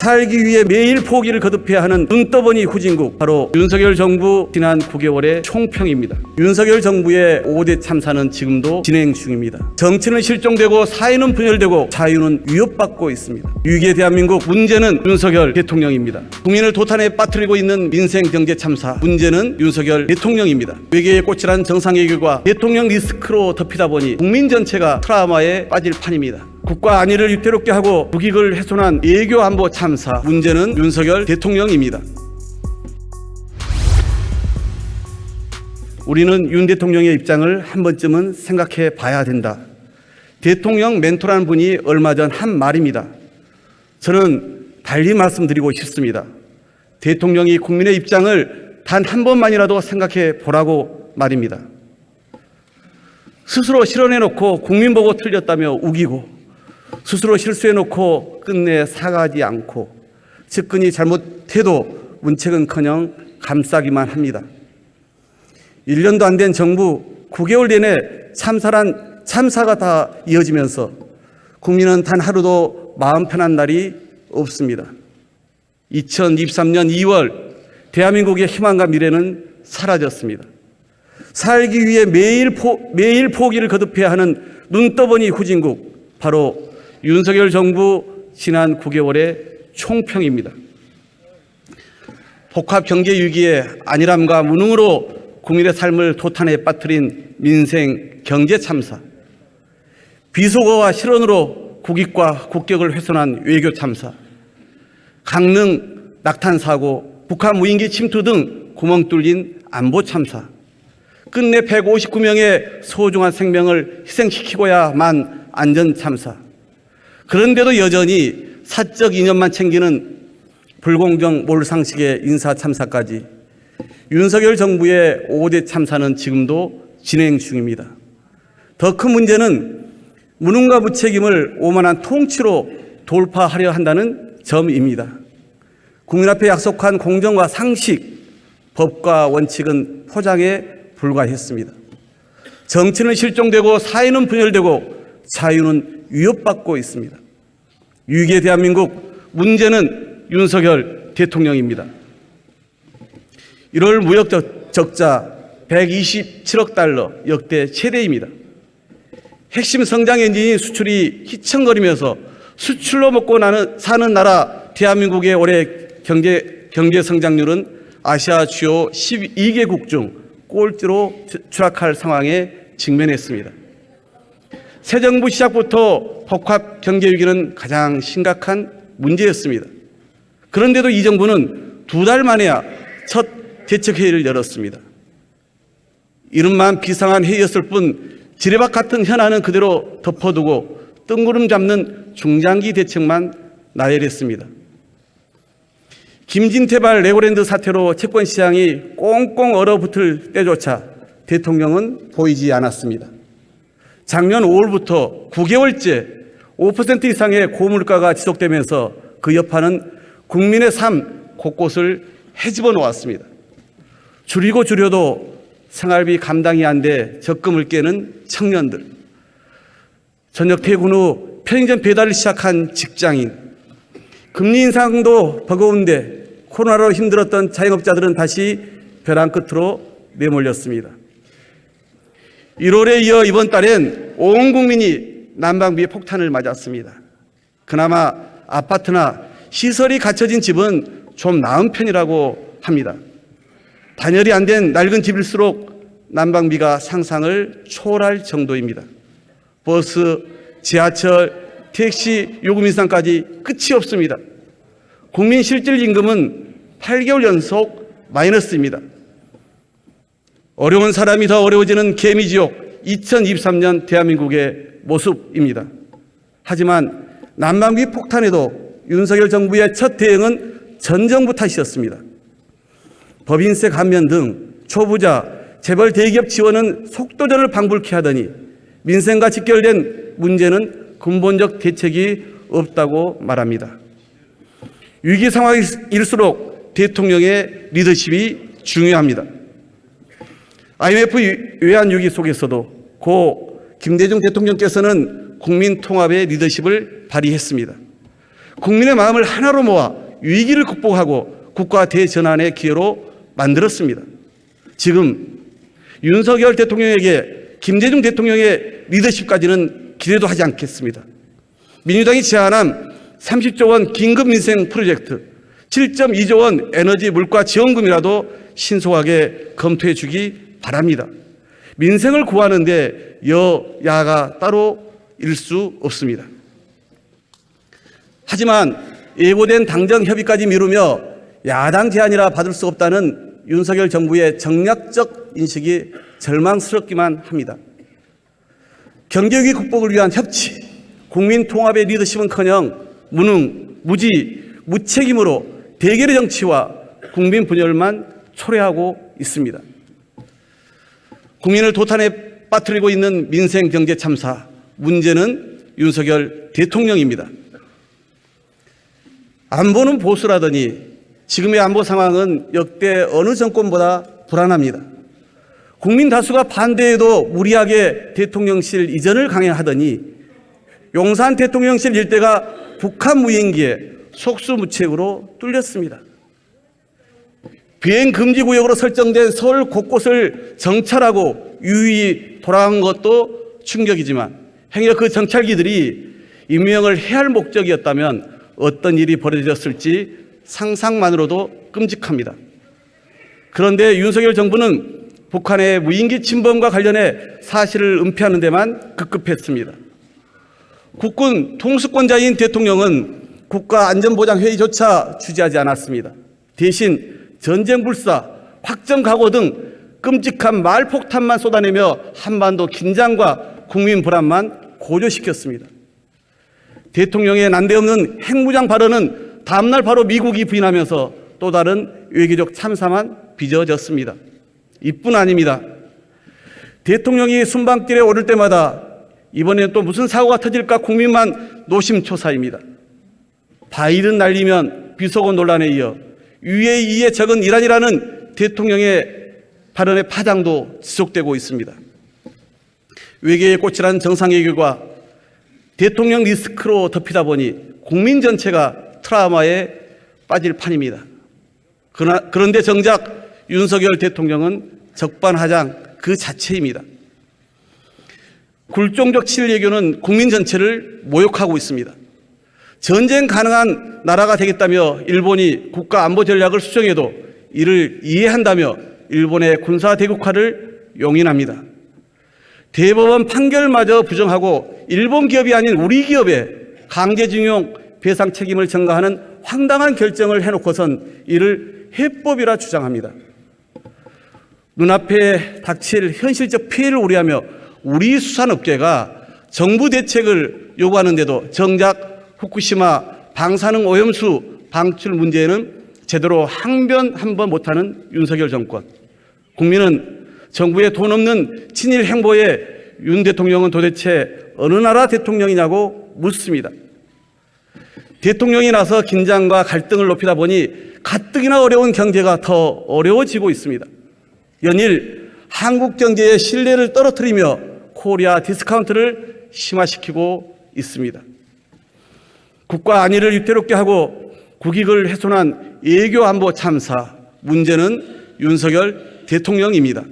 살기 위해 매일 포기를 거듭해야 하는 눈떠보니 후진국, 바로 윤석열 정부 지난 9개월의 총평입니다. 윤석열 정부의 5대 참사는 지금도 진행 중입니다. 정치는 실종되고 사회는 분열되고 자유는 위협받고 있습니다. 위기의 대한민국, 문제는 윤석열 대통령입니다. 국민을 도탄에 빠뜨리고 있는 민생 경제 참사, 문제는 윤석열 대통령입니다. 외교의 꽃이란 정상외교가 대통령 리스크로 덮이다 보니 국민 전체가 트라우마에 빠질 판입니다. 국가 안위를 위태롭게 하고 국익을 훼손한 외교 안보 참사, 문제는 윤석열 대통령입니다. 우리는 윤 대통령의 입장을 한 번쯤은 생각해 봐야 된다. 대통령 멘토라는 분이 얼마 전 한 말입니다. 저는 달리 말씀드리고 싶습니다. 대통령이 국민의 입장을 단 한 번만이라도 생각해 보라고 말입니다. 스스로 실언해놓고 국민 보고 틀렸다며 우기고, 스스로 실수해놓고 끝내 사과하지 않고, 측근이 잘못해도 문책은커녕 감싸기만 합니다. 1년도 안 된 정부 9개월 내내 참사가 다 이어지면서 국민은 단 하루도 마음 편한 날이 없습니다. 2023년 2월 대한민국의 희망과 미래는 사라졌습니다. 살기 위해 매일 포기를 거듭해야 하는 눈떠보니 후진국, 바로 윤석열 정부 지난 9개월의 총평입니다. 복합 경제 위기의 안일함과 무능으로 국민의 삶을 도탄에 빠뜨린 민생 경제 참사, 비속어와 실언으로 국익과 국격을 훼손한 외교 참사, 강릉 낙탄 사고, 북한 무인기 침투 등 구멍 뚫린 안보 참사, 끝내 159명의 소중한 생명을 희생시키고야만 안전 참사, 그런데도 여전히 사적 이념만 챙기는 불공정 몰상식의 인사 참사까지 윤석열 정부의 5대 참사는 지금도 진행 중입니다. 더 큰 문제는 무능과 무책임을 오만한 통치로 돌파하려 한다는 점입니다. 국민 앞에 약속한 공정과 상식, 법과 원칙은 포장에 불과했습니다. 정치는 실종되고 사회는 분열되고 자유는 위협받고 있습니다. 위기의 대한민국, 문제는 윤석열 대통령입니다. 1월 무역 적자 127억 달러, 역대 최대입니다. 핵심 성장 엔진인 수출이 휘청거리면서 수출로 먹고 사는 나라 대한민국의 올해 경제 성장률은 아시아 주요 12개국 중 꼴찌로 추락할 상황에 직면했습니다. 새 정부 시작부터 복합 경제 위기는 가장 심각한 문제였습니다. 그런데도 이 정부는 2달 만에야 첫 대책회의를 열었습니다. 이름만 비상한 회의였을 뿐 지뢰밭 같은 현안은 그대로 덮어두고 뜬구름 잡는 중장기 대책만 나열했습니다. 김진태발 레고랜드 사태로 채권시장이 꽁꽁 얼어붙을 때조차 대통령은 보이지 않았습니다. 작년 5월부터 9개월째 5% 이상의 고물가가 지속되면서 그 여파는 국민의 삶 곳곳을 헤집어 놓았습니다. 줄이고 줄여도 생활비 감당이 안 돼 적금을 깨는 청년들, 저녁 퇴근 후 편의점 배달을 시작한 직장인, 금리 인상도 버거운데 코로나로 힘들었던 자영업자들은 다시 벼랑 끝으로 내몰렸습니다. 1월에 이어 이번 달엔 온 국민이 난방비 폭탄을 맞았습니다. 그나마 아파트나 시설이 갖춰진 집은 좀 나은 편이라고 합니다. 단열이 안 된 낡은 집일수록 난방비가 상상을 초월할 정도입니다. 버스, 지하철, 택시 요금 인상까지 끝이 없습니다. 국민 실질 임금은 8개월 연속 마이너스입니다. 어려운 사람이 더 어려워지는 개미지옥 2023년 대한민국의 모습입니다. 하지만 난방비 폭탄에도 윤석열 정부의 첫 대응은 전 정부 탓이었습니다. 법인세 감면 등 초부자, 재벌 대기업 지원은 속도전을 방불케 하더니 민생과 직결된 문제는 근본적 대책이 없다고 말합니다. 위기 상황일수록 대통령의 리더십이 중요합니다. IMF 외환위기 속에서도 고 김대중 대통령께서는 국민 통합의 리더십을 발휘했습니다. 국민의 마음을 하나로 모아 위기를 극복하고 국가 대전환의 기회로 만들었습니다. 지금 윤석열 대통령에게 김대중 대통령의 리더십까지는 기대도 하지 않겠습니다. 민주당이 제안한 30조 원 긴급 민생 프로젝트, 7.2조 원 에너지 물가 지원금이라도 신속하게 검토해 주기 바랍니다. 민생을 구하는데 여야가 따로 일 수 없습니다. 하지만 예고된 당정 협의까지 미루며 야당 제안이라 받을 수 없다는 윤석열 정부의 정략적 인식이 절망스럽기만 합니다. 경제위기 극복을 위한 협치, 국민 통합의 리더십은커녕 무능, 무지, 무책임으로 대결의 정치와 국민 분열만 초래하고 있습니다. 국민을 도탄에 빠뜨리고 있는 민생 경제 참사, 문제는 윤석열 대통령입니다. 안보는 보수라더니 지금의 안보 상황은 역대 어느 정권보다 불안합니다. 국민 다수가 반대해도 무리하게 대통령실 이전을 강행하더니 용산 대통령실 일대가 북한 무인기에 속수무책으로 뚫렸습니다. 비행 금지 구역으로 설정된 서울 곳곳을 정찰하고 유유히 돌아간 것도 충격이지만 행여 그 정찰기들이 임명을 해야 할 목적이었다면 어떤 일이 벌어졌을지 상상만으로도 끔찍합니다. 그런데 윤석열 정부는 북한의 무인기 침범과 관련해 사실을 은폐하는 데만 급급했습니다. 국군 통수권자인 대통령은 국가안전보장회의조차 주재하지 않았습니다. 대신 전쟁 불사, 확정 각오 등 끔찍한 말폭탄만 쏟아내며 한반도 긴장과 국민 불안만 고조시켰습니다. 대통령의 난데없는 핵무장 발언은 다음날 바로 미국이 부인하면서 또 다른 외교적 참사만 빚어졌습니다. 이뿐 아닙니다. 대통령이 순방길에 오를 때마다 이번에는 또 무슨 사고가 터질까 국민만 노심초사입니다. 바이든 날리면 비속어 논란에 이어 UAE에 적은 이란이라는 대통령의 발언의 파장도 지속되고 있습니다. 외계의 꽃이란 정상외교가 대통령 리스크로 덮이다 보니 국민 전체가 트라우마에 빠질 판입니다. 그런데 정작 윤석열 대통령은 적반하장 그 자체입니다. 굴종적 친일외교는 국민 전체를 모욕하고 있습니다. 전쟁 가능한 나라가 되겠다며 일본이 국가안보 전략을 수정해도 이를 이해한다며 일본의 군사 대국화를 용인합니다. 대법원 판결마저 부정하고 일본 기업이 아닌 우리 기업에 강제징용 배상 책임을 전가하는 황당한 결정을 해놓고선 이를 해법이라 주장합니다. 눈앞에 닥칠 현실적 피해를 우려하며 우리 수산업계가 정부 대책을 요구하는데도 정작 후쿠시마 방사능 오염수 방출 문제에는 제대로 항변 한번 못하는 윤석열 정권. 국민은 정부에 돈 없는 친일 행보에 윤 대통령은 도대체 어느 나라 대통령이냐고 묻습니다. 대통령이 나서 긴장과 갈등을 높이다 보니 가뜩이나 어려운 경제가 더 어려워지고 있습니다. 연일 한국 경제의 신뢰를 떨어뜨리며 코리아 디스카운트를 심화시키고 있습니다. 국가 안위를 위태롭게 하고 국익을 훼손한 외교 안보 참사, 문제는 윤석열 대통령입니다.